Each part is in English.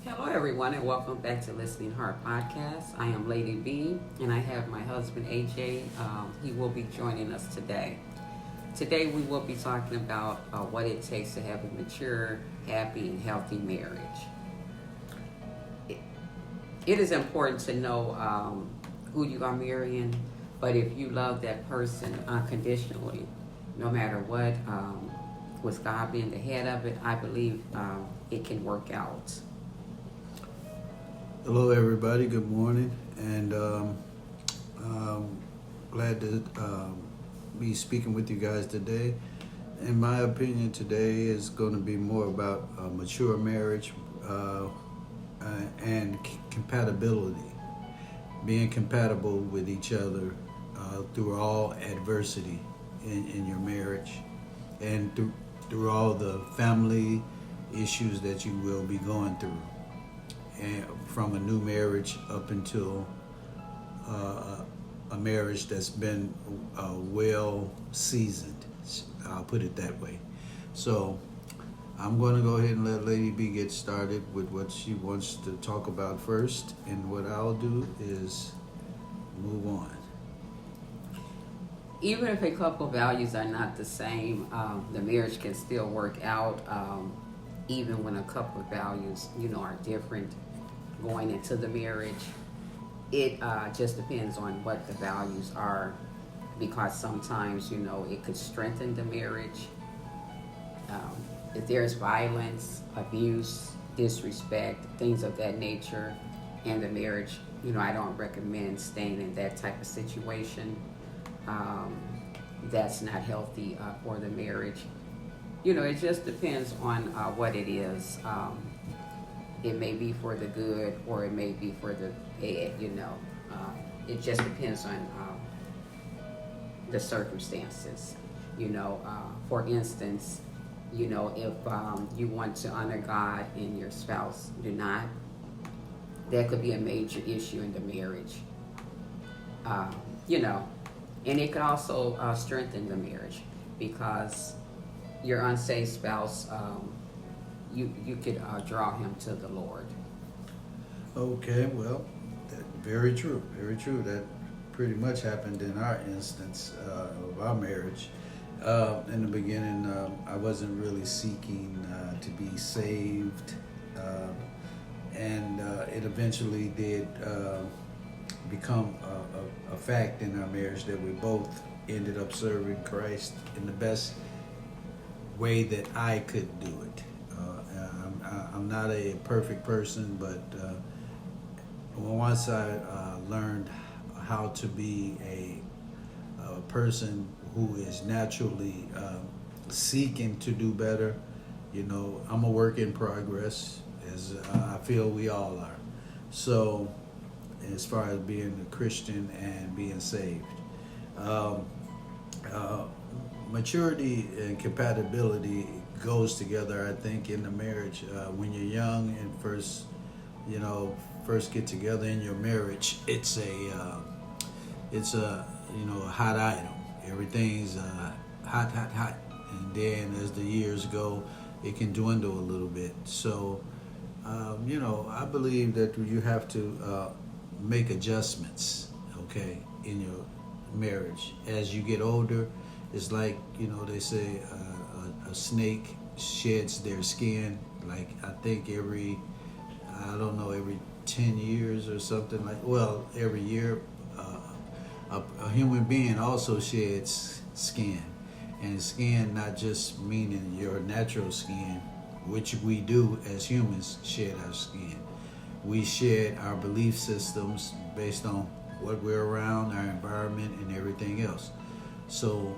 Hello, everyone, and welcome back to Listening Heart Podcast. I am Lady B, and I have my husband AJ. He will be joining us today. Today, we will be talking about what it takes to have a mature, happy, and healthy marriage. It, it is important to know who you are marrying, but if you love that person unconditionally, no matter what, with God being the head of it, I believe it can work out. Hello, everybody. Good morning, and glad to be speaking with you guys today. In my opinion, today is going to be more about mature marriage and compatibility, being compatible with each other through all adversity in your marriage, and through all the family issues that you will be going through. And from a new marriage up until a marriage that's been well seasoned. I'll put it that way. So I'm going to go ahead and let Lady B get started with what she wants to talk about first. And what I'll do is move on. Even if a couple values are not the same, the marriage can still work out. Even when a couple values, are different going into the marriage. It just depends on what the values are, because sometimes, it could strengthen the marriage. If there's violence, abuse, disrespect, things of that nature in the marriage, I don't recommend staying in that type of situation. That's not healthy for the marriage. It just depends on what it is. It may be for the good or it may be for the bad. It just depends on the circumstances. For instance, if you want to honor God and your spouse do not, that could be a major issue in the marriage. Uh, you know, and it could also strengthen the marriage, because your unsaved spouse, you could draw him to the Lord. Okay, well, very true, very true. That pretty much happened in our instance of our marriage. In the beginning, I wasn't really seeking to be saved, and it eventually did become a fact in our marriage that we both ended up serving Christ in the best way that I could do it. I'm not a perfect person, but once I learned how to be a person who is naturally seeking to do better, I'm a work in progress, as I feel we all are. So, as far as being a Christian and being saved, um, uh, maturity and compatibility goes together. I think in the marriage, when you're young and first get together in your marriage, it's a hot item. Everything's hot, and then as the years go, it can dwindle a little bit. So, I believe that you have to make adjustments, okay, in your marriage as you get older. It's like, they say a snake sheds their skin, like I think I don't know, every 10 years or something, every year. A human being also sheds skin, and skin not just meaning your natural skin, which we do as humans shed our skin. We shed our belief systems based on what we're around, our environment, and everything else. So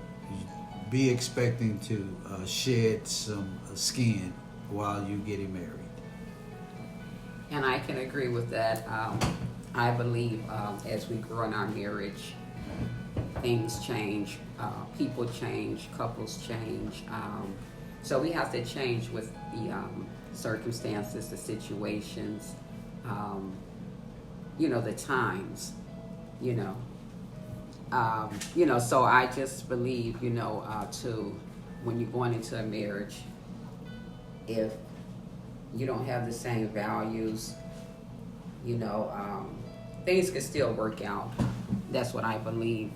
be expecting to shed some skin while you're getting married. And I can agree with that. I believe as we grow in our marriage, things change, people change, couples change. So we have to change with the circumstances, the situations, the times, you know. So I just believe, to when you're going into a marriage, if you don't have the same values, you know, things can still work out. That's what I believe.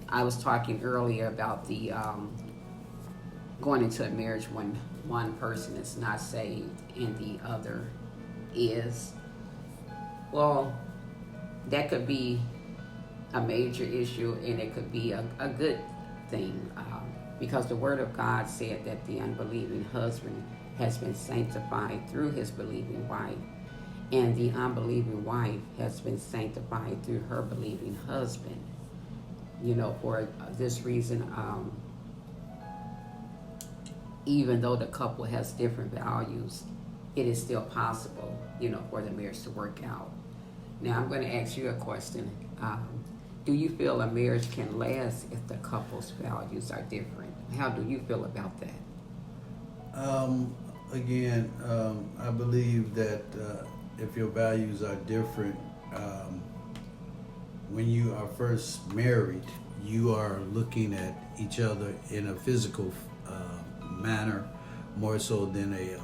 I was talking earlier about the going into a marriage when one person is not saved and the other is. Well, that could be a major issue, and it could be a good thing, because the Word of God said that the unbelieving husband has been sanctified through his believing wife, and the unbelieving wife has been sanctified through her believing husband. You know, for this reason, even though the couple has different values, it is still possible, you know, for the marriage to work out. Now, I'm going to ask you a question. Do you feel a marriage can last if the couple's values are different? How do you feel about that? Again, I believe that if your values are different, when you are first married, you are looking at each other in a physical manner more so than a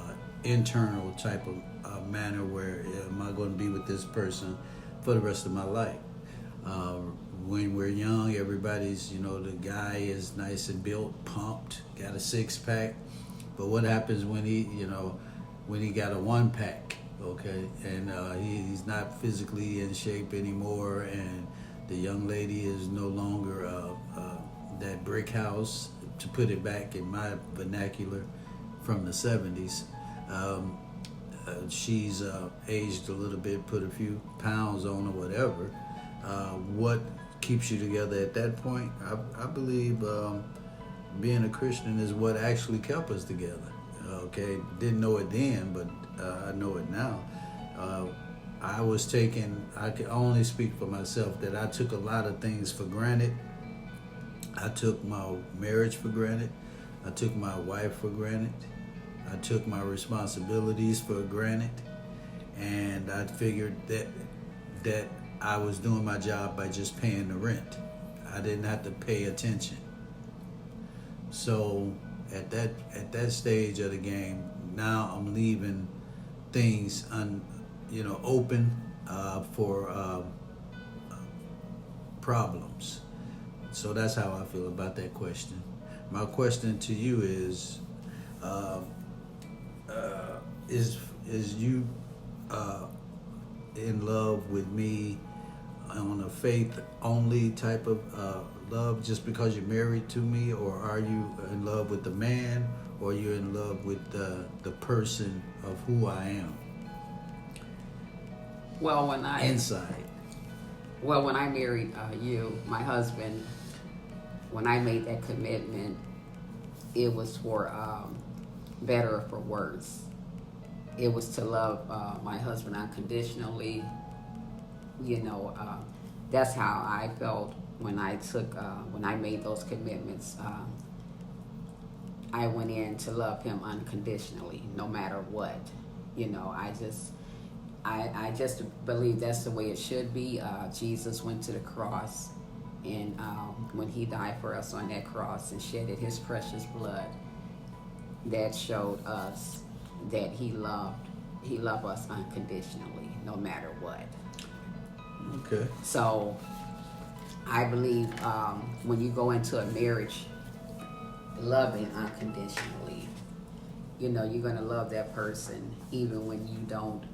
internal type of manner where am I going to be with this person for the rest of my life. When we're young, everybody's, you know, the guy is nice and built, pumped, got a six-pack. But what happens when he, you know, when he got a one-pack, okay, and he's not physically in shape anymore, and the young lady is no longer that brick house, to put it back in my vernacular, from the 70s. She's aged a little bit, put a few pounds on or whatever. What keeps you together at that point? I believe being a Christian is what actually kept us together. Okay, didn't know it then, but I know it now. I can only speak for myself that I took a lot of things for granted. I took my marriage for granted. I took my wife for granted. I took my responsibilities for granted. And I figured that I was doing my job by just paying the rent. I didn't have to pay attention. So at that stage of the game, now I'm leaving things open for problems. So that's how I feel about that question. My question to you is you in love with me on a faith only type of love just because you're married to me, or are you in love with the man, or you're in love with the person of who I am? Well, when I married you, my husband, when I made that commitment, it was for better or for worse. It was to love my husband unconditionally. You know, that's how I felt when I made those commitments. I went in to love him unconditionally, no matter what. You know, I just believe that's the way it should be. Jesus went to the cross, and when he died for us on that cross and shedded his precious blood, that showed us that he loved us unconditionally, no matter what. Okay. So I believe when you go into a marriage loving unconditionally, you know, you're going to love that person even when you don't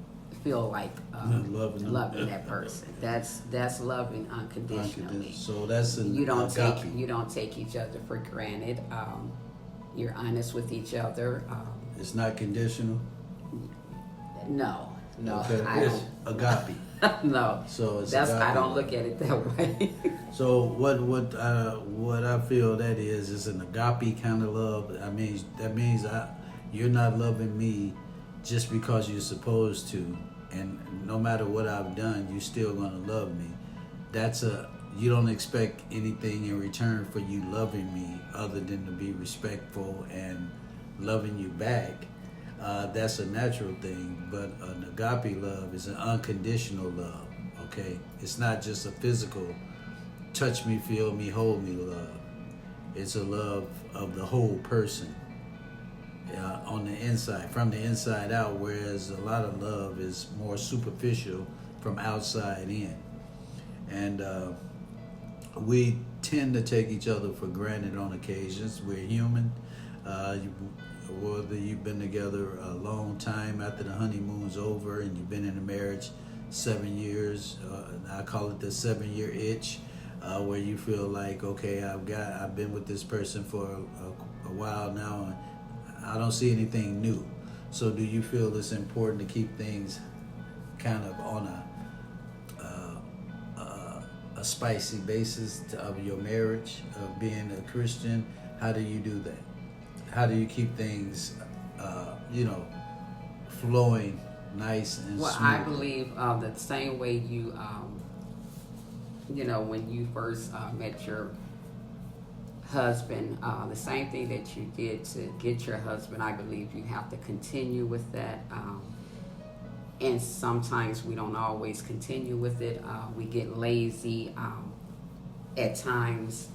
feel like loving that person. That's loving unconditionally. So that's you don't take each other for granted. You're honest with each other. It's not conditional. No. Okay. It's agape. No. So it's agape. I don't look at it that way. So what I feel that is an agape kind of love. I mean that means you're not loving me just because you're supposed to, and no matter what I've done, you're still gonna love me. You don't expect anything in return for you loving me other than to be respectful and loving you back. That's a natural thing, but an agape love is an unconditional love, okay? It's not just a physical touch me, feel me, hold me love. It's a love of the whole person. on the inside, from the inside out, whereas a lot of love is more superficial from outside in. And we tend to take each other for granted on occasions. We're human. Whether you've been together a long time after the honeymoon's over and you've been in a marriage 7 years, I call it the 7-year itch, where you feel like, okay, I've been with this person for a while now, and I don't see anything new. So do you feel it's important to keep things kind of on a spicy basis of your marriage, of being a Christian? How do you do that? How do you keep things, flowing nice and Well, smooth? I believe the same way you, when you first met your husband, the same thing that you did to get your husband, I believe you have to continue with that. And sometimes we don't always continue with it. We get lazy. At times,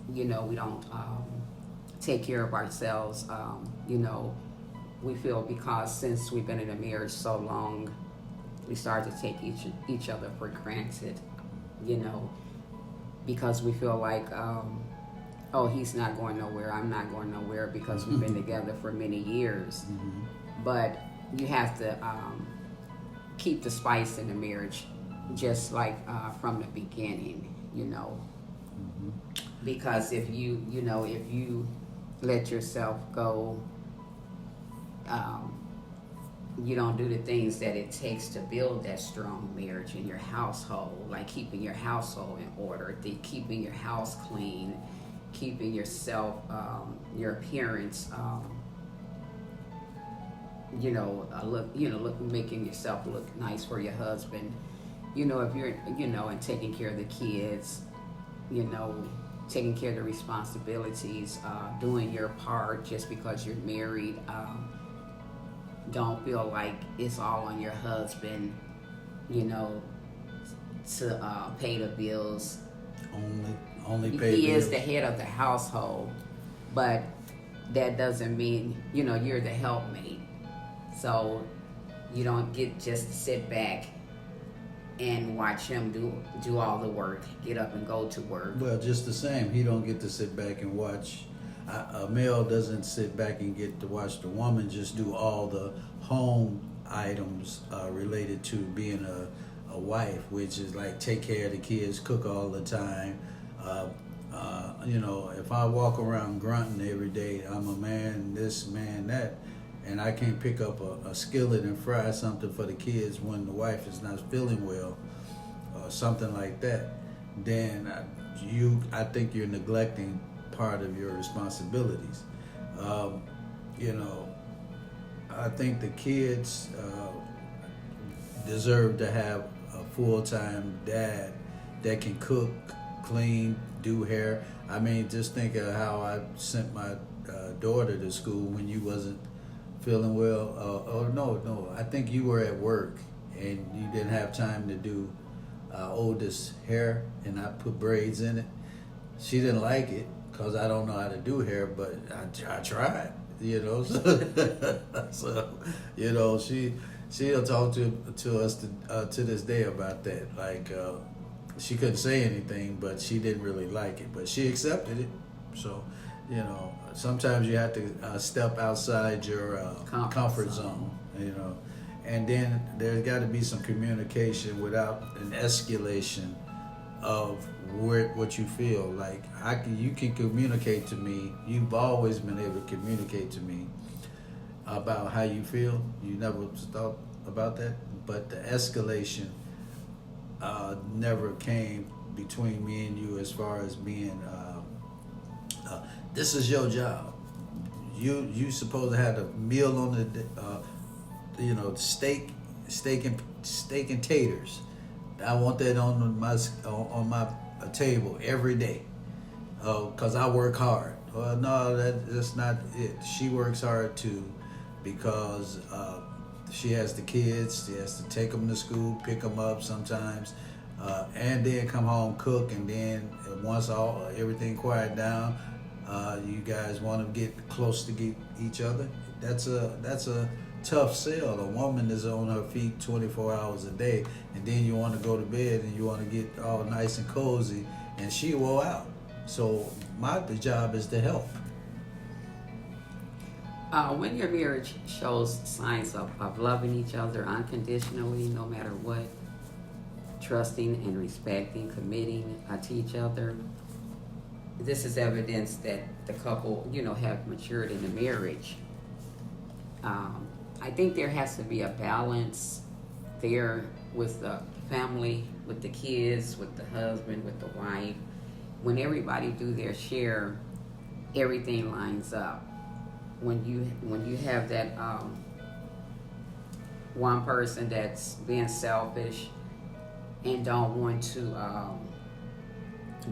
we don't take care of ourselves. We feel because since we've been in a marriage so long, we start to take each other for granted, because we feel like, oh, he's not going nowhere, I'm not going nowhere, because we've been together for many years. Mm-hmm. But you have to keep the spice in the marriage, just like from the beginning, Mm-hmm. because if you let yourself go, you don't do the things that it takes to build that strong marriage in your household, like keeping your household in order, keeping your house clean, keeping yourself, your appearance, making yourself look nice for your husband. If you're, and taking care of the kids, taking care of the responsibilities, doing your part just because you're married. Don't feel like it's all on your husband, to pay the bills. Only pay He bills. is the head of the household, but that doesn't mean, you're the helpmate. So you don't get just to sit back and watch him do all the work, get up and go to work. Well, just the same, he don't get to sit back and watch. A male doesn't sit back and get to watch the woman just do all the home items related to being a wife, which is like take care of the kids, cook all the time. If I walk around grunting every day, I'm a man this, man that, and I can't pick up a skillet and fry something for the kids when the wife is not feeling well, or something like that, then I think you're neglecting part of your responsibilities. I think the kids deserve to have a full-time dad that can cook, clean, do hair. I mean, just think of how I sent my daughter to school when you wasn't feeling well. No, I think you were at work and you didn't have time to do oldest hair, and I put braids in it. She didn't like it because I don't know how to do hair, but I tried, so she'll talk to us to this day about that. Like, she couldn't say anything, but she didn't really like it, but she accepted it. So, sometimes you have to step outside your comfort zone, and then there's got to be some communication without an escalation of what you feel. Like, you can communicate to me. You've always been able to communicate to me about how you feel. You never thought about that, but the escalation never came between me and you as far as being this is your job. You supposed to have a meal on the steak and taters. I want that on my table every day, because I work hard. No, that's not it. She works hard too, because she has the kids. She has to take them to school, pick them up sometimes, and then come home, cook, and then once everything quiet down, You guys want to get close to each other. That's a tough sell. A woman is on her feet 24 hours a day, and then you want to go to bed and you want to get all nice and cozy, and she wore out. So my job is to help. When your marriage shows signs of loving each other unconditionally, no matter what, trusting and respecting, committing to each other, this is evidence that the couple, have matured in the marriage. I think there has to be a balance there with the family, with the kids, with the husband, with the wife. When everybody do their share, everything lines up. When you have that one person that's being selfish and don't want to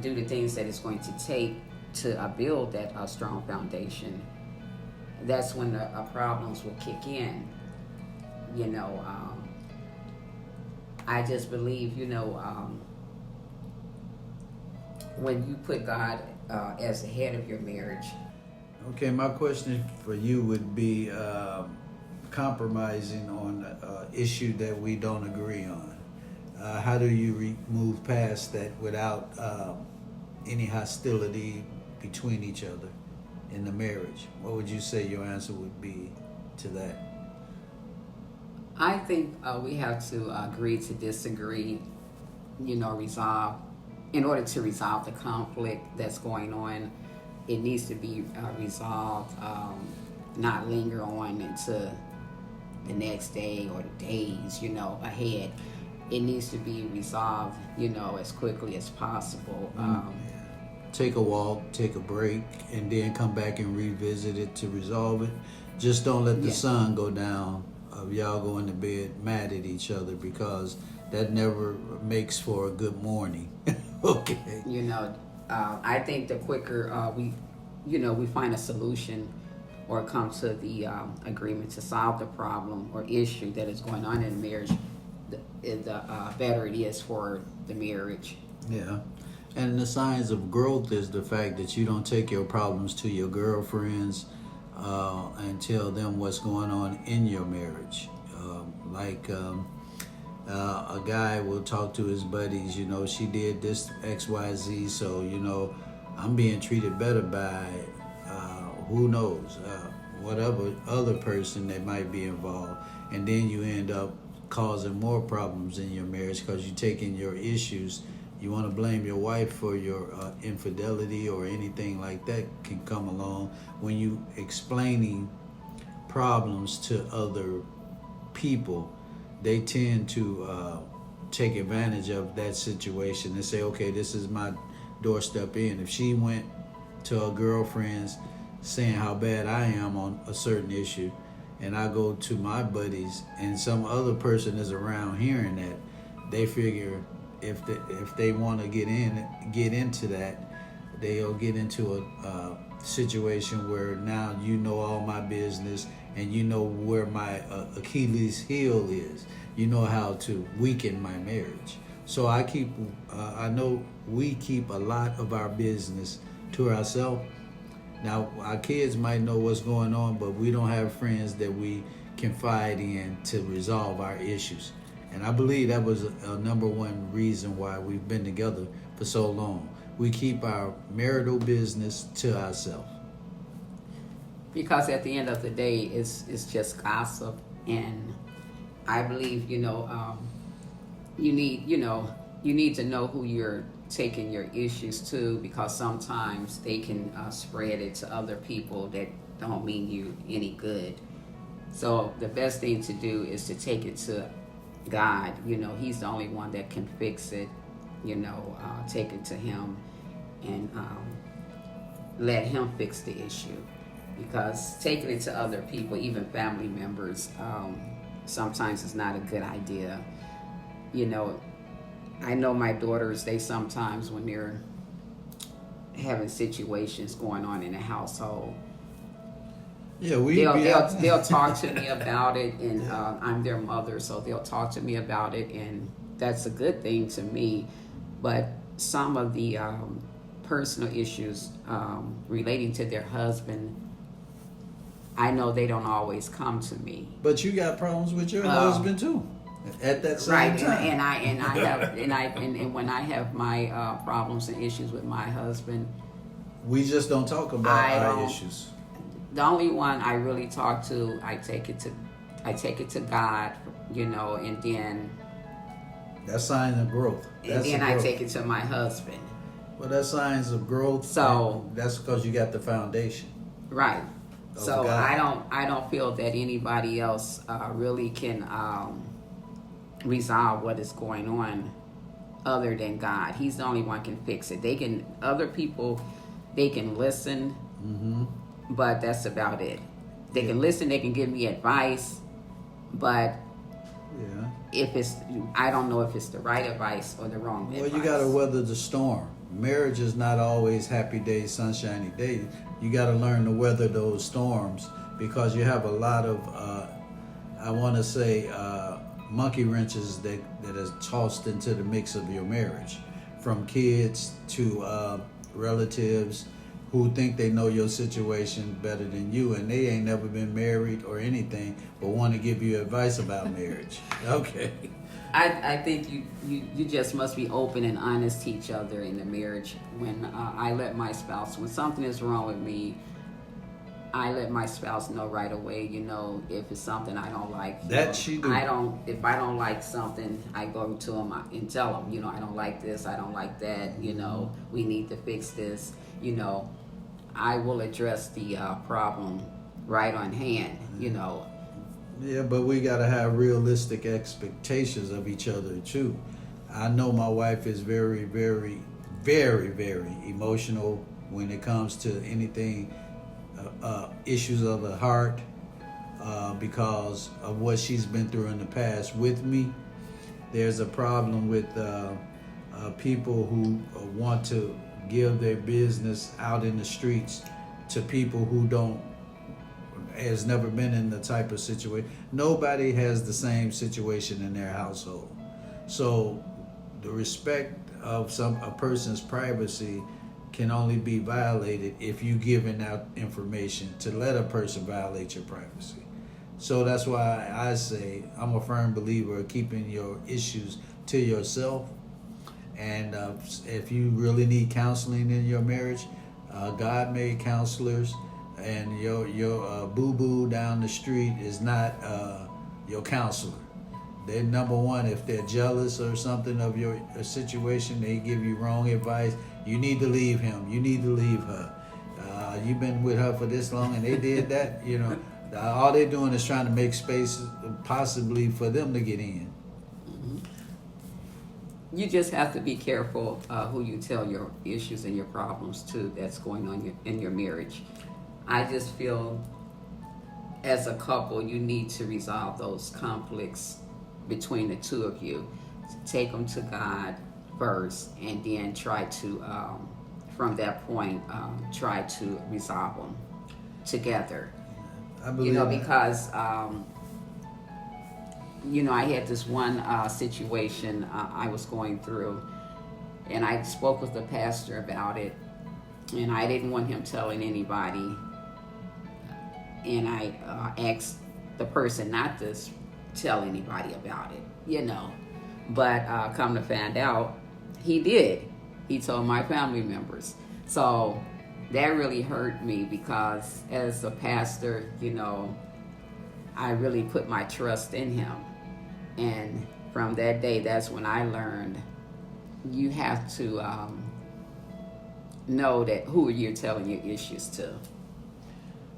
do the things that it's going to take to build that strong foundation, that's when the problems will kick in. I just believe, when you put God as the head of your marriage. Okay, my question for you would be compromising on an issue that we don't agree on. How do you move past that without any hostility between each other in the marriage? What would you say your answer would be to that? I think we have to agree to disagree, resolve. In order to resolve the conflict that's going on, it needs to be resolved, not linger on into the next day or the days, ahead. It needs to be resolved, as quickly as possible. Take a walk, take a break, and then come back and revisit it to resolve it. Just don't let the sun go down of y'all going to bed mad at each other, because that never makes for a good morning. Okay. I think the quicker we find a solution or come to the agreement to solve the problem or issue that is going on in the marriage, the better it is for the marriage. Yeah. And the signs of growth is the fact that you don't take your problems to your girlfriends and tell them what's going on in your marriage. A guy will talk to his buddies, she did this XYZ, so, I'm being treated better by who knows, whatever other person that might be involved. And then you end up causing more problems in your marriage because you're taking your issues. You want to blame your wife for your infidelity or anything like that can come along when you explaining problems to other people. They tend to take advantage of that situation and say, okay, this is my doorstep in. If she went to her girlfriends saying how bad I am on a certain issue, and I go to my buddies and some other person is around hearing that, they figure if they want to get into that, they'll get into a situation where now all my business and where my Achilles heel is. You know how to weaken my marriage. So I know we keep a lot of our business to ourselves. Now, our kids might know what's going on, but we don't have friends that we confide in to resolve our issues. And I believe that was a number one reason why we've been together for so long. We keep our marital business to ourselves. Because at the end of the day, it's just gossip, and I believe you need to know who you're taking your issues to, because sometimes they can spread it to other people that don't mean you any good. So the best thing to do is to take it to God. He's the only one that can fix it. Take it to Him and let Him fix the issue. Because taking it to other people, even family members, sometimes is not a good idea. I know my daughters, they sometimes, when they're having situations going on in the household, they'll talk to me about it, and I'm their mother, so they'll talk to me about it, and that's a good thing to me. But some of the personal issues relating to their husband, I know they don't always come to me. But you got problems with your husband too, at that same Right, time. and I have and when I have my problems and issues with my husband, We just don't talk about our issues. the only one I really talk to, I take it to God, you know, and then That's signs of growth. That's and then the I growth. take it to my husband. Well, that's signs of growth. So and that's because you got the foundation. right. of So God. I don't feel that anybody else really can resolve what is going on other than God. He's the only one can fix it. Other people, they can listen, but that's about it. They can listen, they can give me advice, but Yeah. I don't know if it's the right advice or the wrong advice. Well, you got to weather the storm. Marriage is not always happy days, sunshiny days. You got to learn to weather those storms because you have a lot of, I want to say, monkey wrenches that is tossed into the mix of your marriage, from kids to relatives who think they know your situation better than you, and they ain't never been married or anything, but want to give you advice about marriage. Okay. I think you just must be open and honest to each other in the marriage. When I let my spouse, when something is wrong with me, I let my spouse know right away. You know, if it's something I don't like. That she do. If I don't like something, I go to him and tell him. You know, I don't like this. I don't like that. You know, we need to fix this. You know, I will address the problem right on hand. You know. Yeah, but we got to have realistic expectations of each other too. I know my wife is very, very, very, very emotional when it comes to anything, issues of the heart, because of what she's been through in the past with me. There's a problem with people who want to give their business out in the streets to people who has never been in the type of situation. Nobody has the same situation in their household. So the respect of a person's privacy can only be violated if you giving out information to let a person violate your privacy. So that's why I say I'm a firm believer of keeping your issues to yourself. And if you really need counseling in your marriage, God made counselors. And your boo-boo down the street is not your counselor. They're number one. If they're jealous or something of your situation, they give you wrong advice. You need to leave him. You need to leave her. You've been with her for this long and they did that. You know, all they're doing is trying to make space possibly for them to get in. You just have to be careful who you tell your issues and your problems to that's going on in your marriage. I just feel as a couple, you need to resolve those conflicts between the two of you. Take them to God first, and then try to, from that point, try to resolve them together. I believe Because, I had this one situation I was going through, and I spoke with the pastor about it, and I didn't want him telling anybody. And I asked the person not to tell anybody about it, But come to find out, he did. He told my family members. So that really hurt me because as a pastor, I really put my trust in him. And from that day, that's when I learned you have to know that who you're telling your issues to.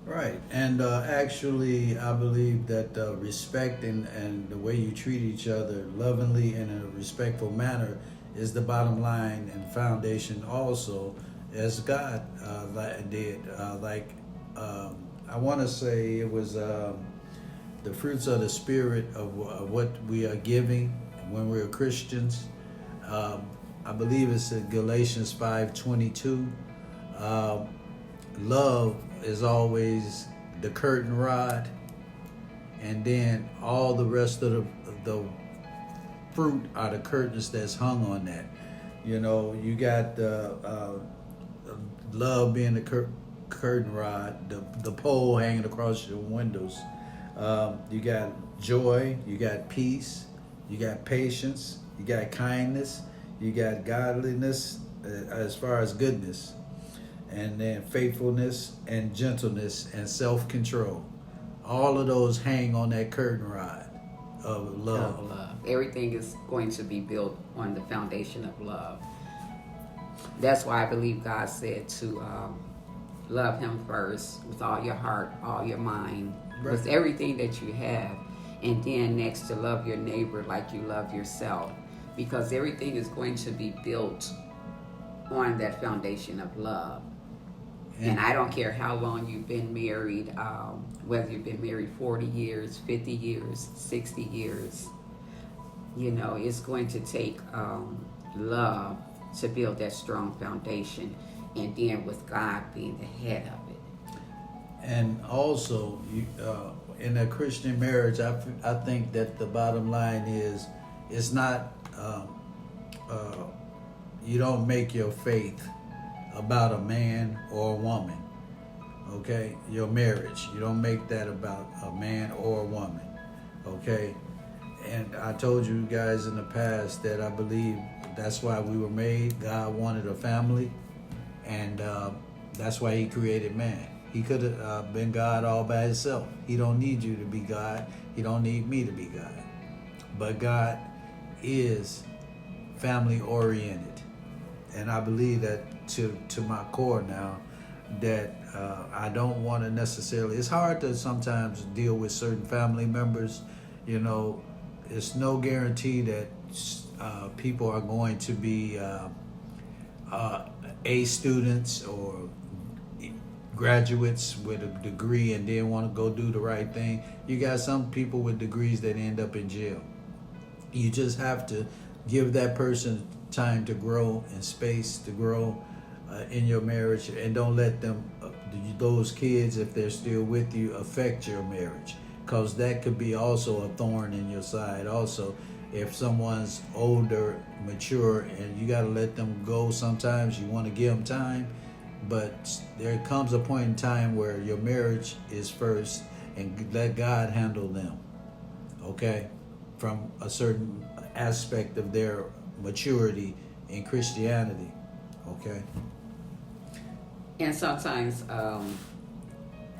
Right, and actually, I believe that respect and the way you treat each other lovingly and in a respectful manner is the bottom line and foundation also, as God did. I want to say it was the fruits of the Spirit of what we are giving when we're Christians. I believe it's in Galatians 5:22. Love is always the curtain rod, and then all the rest of the fruit are the curtains that's hung on that. You got love being the curtain rod, the pole hanging across your windows. You got joy, you got peace, you got patience, you got kindness, you got godliness as far as goodness, and then faithfulness and gentleness and self-control. All of those hang on that curtain rod of love. Of love. Everything is going to be built on the foundation of love. That's why I believe God said to love Him first with all your heart, all your mind, with everything that you have. And then next to love your neighbor like you love yourself. Because everything is going to be built on that foundation of love. And I don't care how long you've been married, whether you've been married 40 years, 50 years, 60 years, it's going to take love to build that strong foundation, and then with God being the head of it. And also, in a Christian marriage, I think that the bottom line is, it's not, you don't make your faith about a man or a woman, okay? Your marriage, you don't make that about a man or a woman, okay? And I told you guys in the past that I believe that's why we were made. God wanted a family, and that's why He created man. He could have been God all by Himself. He don't need you to be God. He don't need me to be God. But God is family oriented, and I believe that to my core now, that I don't want to necessarily, it's hard to sometimes deal with certain family members. It's no guarantee that people are going to be A students or graduates with a degree and then want to go do the right thing. You got some people with degrees that end up in jail. You just have to give that person time to grow and space to grow in your marriage, and don't let them, those kids, if they're still with you, affect your marriage, because that could be also a thorn in your side. Also, if someone's older, mature, and you got to let them go, sometimes you want to give them time, but there comes a point in time where your marriage is first, and let God handle them, okay, from a certain aspect of their maturity in Christianity, okay? And sometimes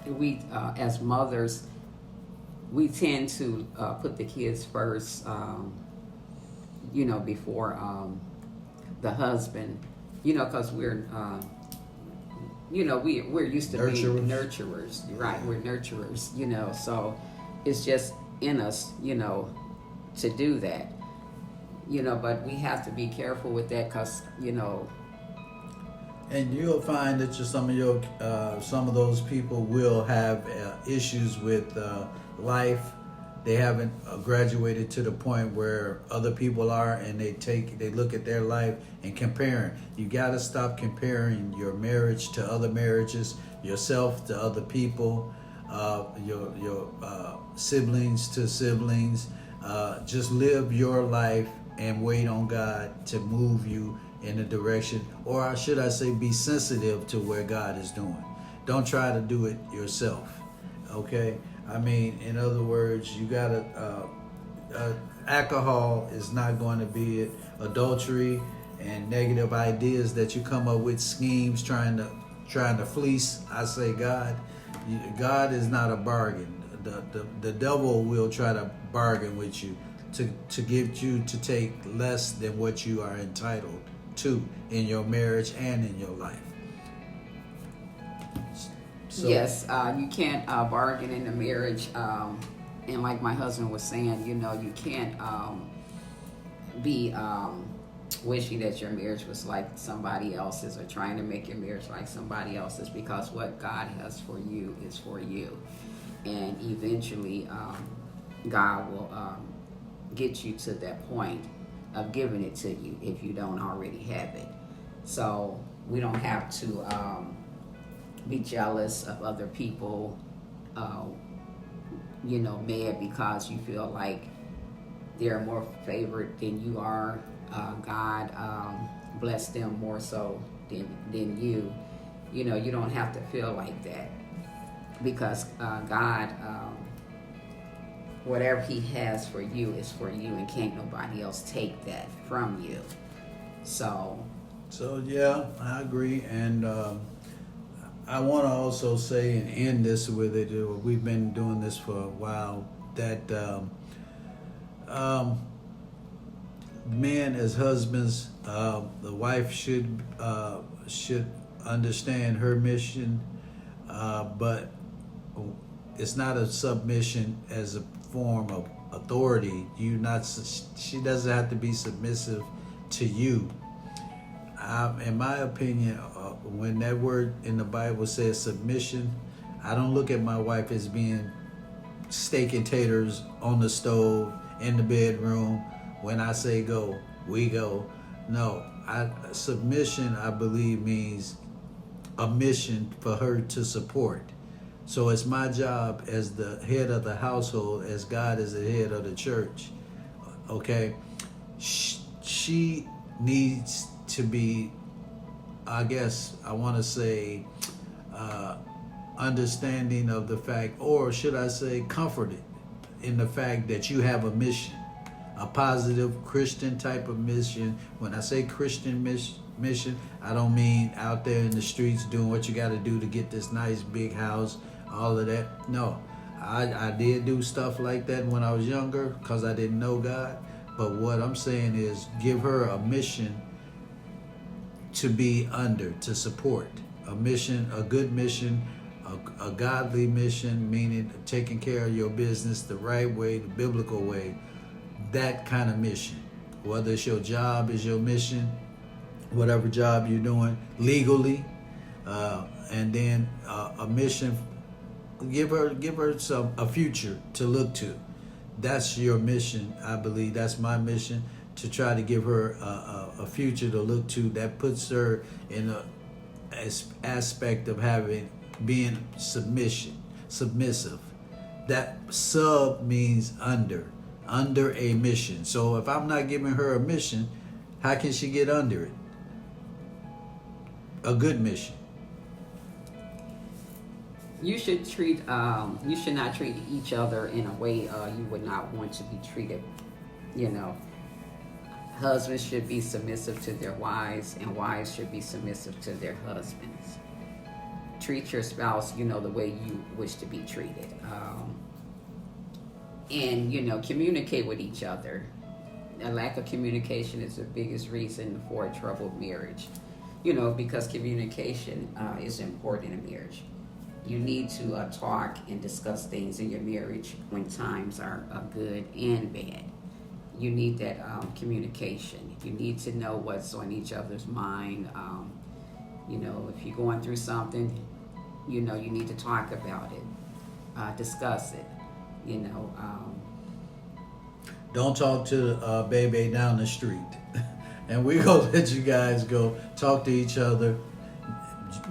we, as mothers, we tend to put the kids first, before the husband, because we're, we're used to being nurturers, right? We're nurturers, so it's just in us, to do that, but we have to be careful with that, because, and you'll find that some of those people will have issues with life. They haven't graduated to the point where other people are, and they look at their life and comparing. You got to stop comparing your marriage to other marriages, yourself to other people, your siblings to siblings. Just live your life and wait on God to move you in a direction, or should I say, be sensitive to where God is doing. Don't try to do it yourself, okay? I mean, in other words, you gotta, alcohol is not going to be it. Adultery and negative ideas that you come up with, schemes trying to fleece. I say God is not a bargain. The devil will try to bargain with you to get you to take less than what you are entitled to in your marriage and in your life. So, yes, you can't bargain in a marriage, and like my husband was saying, you can't be wishing that your marriage was like somebody else's, or trying to make your marriage like somebody else's, because what God has for you is for you, and eventually God will get you to that point of giving it to you if you don't already have it. So we don't have to be jealous of other people, mad because you feel like they're more favored than you are. God bless them more so than you. You don't have to feel like that, because God, whatever He has for you is for you, and can't nobody else take that from you. So yeah, I agree, and I want to also say and end this with it. We've been doing this for a while. That men as husbands, the wife should understand her mission, but it's not a submission as a form of authority. She doesn't have to be submissive to you. In my opinion, when that word in the Bible says submission, I don't look at my wife as being steak and taters on the stove in the bedroom. When I say go, we go. No, submission, I believe, means a mission for her to support. So it's my job as the head of the household, as God is the head of the church. Okay, she needs to be, I guess I want to say, understanding of the fact, or should I say comforted in the fact that you have a mission, a positive Christian type of mission. When I say Christian mission, I don't mean out there in the streets doing what you got to do to get this nice big house, all of that. No, I did do stuff like that when I was younger because I didn't know God. But what I'm saying is give her a mission to be under, to support. A mission, a good mission, a godly mission, meaning taking care of your business the right way, the biblical way. That kind of mission. Whether it's your job is your mission, whatever job you're doing legally, and then a mission. Give her a future to look to. That's your mission, I believe. That's my mission, to try to give her a future to look to that puts her in a aspect of being submissive. That sub means under a mission. So if I'm not giving her a mission, how can she get under it? A good mission. you should not treat each other in a way you would not want to be treated. Husbands should be submissive to their wives, and wives should be submissive to their husbands. Treat your spouse, the way you wish to be treated. And communicate with each other. A lack of communication is the biggest reason for a troubled marriage. Because communication is important in marriage. You need to talk and discuss things in your marriage when times are good and bad. You need that communication. You need to know what's on each other's mind. If you're going through something, you need to talk about it, discuss it. Don't talk to baby down the street. And we're going to let you guys go talk to each other.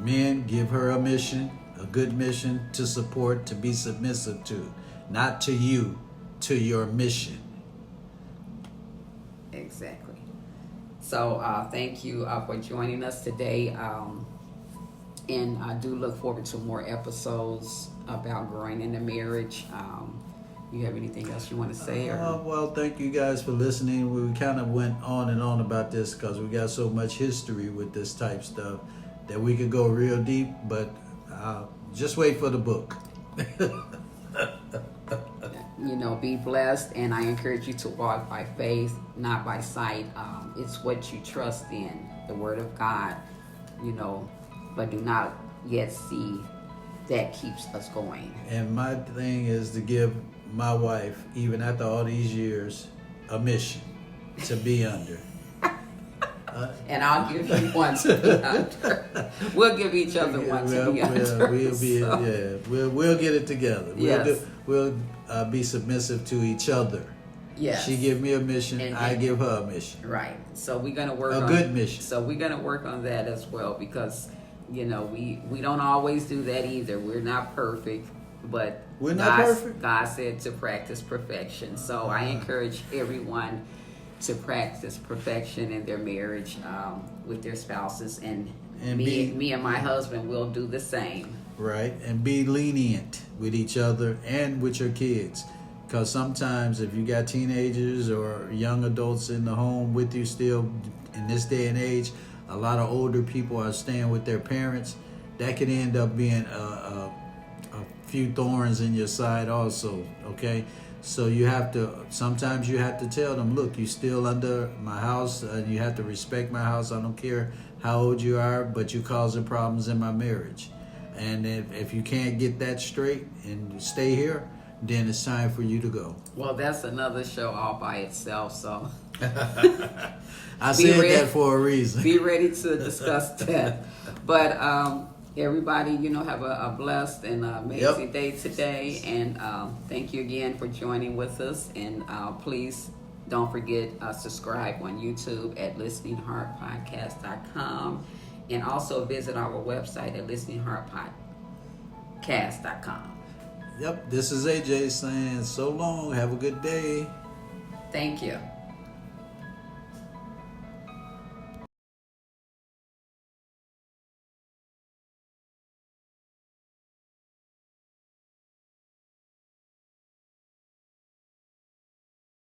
Men, give her a mission, a good mission to support, to be submissive to. Not to you, to your mission. Exactly. So thank you for joining us today. And I do look forward to more episodes about growing in the marriage. You have anything else you want to say? Well, thank you guys for listening. We kind of went on and on about this because we got so much history with this type stuff that we could go real deep, but just wait for the book. Be blessed, and I encourage you to walk by faith, not by sight. It's what you trust in, the Word of God, but do not yet see that keeps us going. And my thing is to give my wife, even after all these years, a mission to be under. And I'll give you one to be under. We'll give each other one to be under. We'll get it together. We'll be submissive to each other. Yes. She give me a mission, and I give her a mission. Right. So we're gonna work on a good mission. So we're gonna work on that as well, because we don't always do that either. We're not perfect, but we're not perfect. God said to practice perfection. So I encourage everyone to practice perfection in their marriage with their spouses, and And me and my husband will do the same. Right, and be lenient with each other and with your kids. Because sometimes if you got teenagers or young adults in the home with you still in this day and age, a lot of older people are staying with their parents. That could end up being a few thorns in your side also, okay? So sometimes you have to tell them, look, you still under my house, and you have to respect my house. I don't care how old you are, but you're causing problems in my marriage. And if you can't get that straight and stay here, then it's time for you to go. Well, that's another show all by itself, so I said that for a reason. Be ready to discuss that. But everybody, have a blessed and amazing day today. And thank you again for joining with us. And please don't forget, subscribe on YouTube at listeningheartpodcast.com. And also visit our website at listeningheartpodcast.com. Yep, this is AJ saying so long. Have a good day. Thank you.